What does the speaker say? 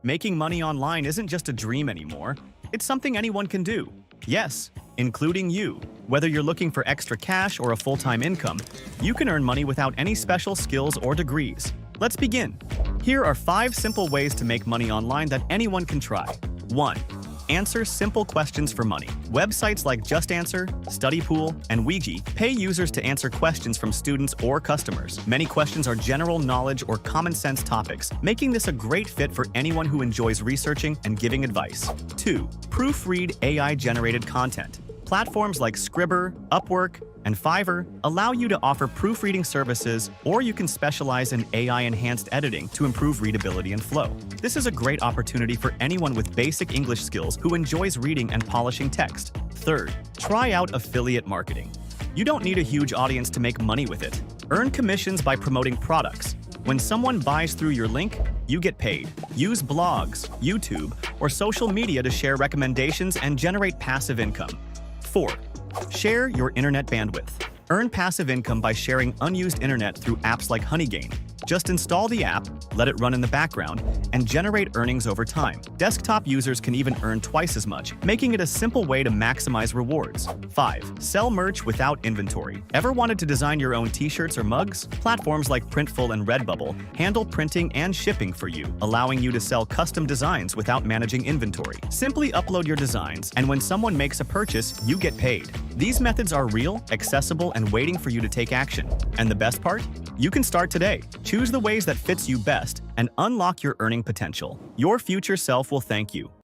Making money online isn't just a dream anymore, it's something anyone can do. Yes, including you. Whether you're looking for extra cash or a full-time income, you can earn money without any special skills or degrees. Let's begin. Here are 5 simple ways to make money online that anyone can try. 1. Answer simple questions for money. Websites like Just Answer, Study Pool, and Ouija pay users to answer questions from students or customers. Many questions are general knowledge or common sense topics, making this a great fit for anyone who enjoys researching and giving advice. 2. Proofread AI-generated content. Platforms like Scribr, Upwork, and Fiverr allow you to offer proofreading services, or you can specialize in AI-enhanced editing to improve readability and flow. This is a great opportunity for anyone with basic English skills who enjoys reading and polishing text. 3rd, try out affiliate marketing. You don't need a huge audience to make money with it. Earn commissions by promoting products. When someone buys through your link, you get paid. Use blogs, YouTube, or social media to share recommendations and generate passive income. 4. Share your internet bandwidth. Earn passive income by sharing unused internet through apps like Honeygain. Just install the app, let it run in the background, and generate earnings over time. Desktop users can even earn twice as much, making it a simple way to maximize rewards. 5. Sell merch without inventory. Ever wanted to design your own t-shirts or mugs? Platforms like Printful and Redbubble handle printing and shipping for you, allowing you to sell custom designs without managing inventory. Simply upload your designs, and when someone makes a purchase, you get paid. These methods are real, accessible, and waiting for you to take action. And the best part? You can start today. Choose the ways that fits you best and unlock your earning potential. Your future self will thank you.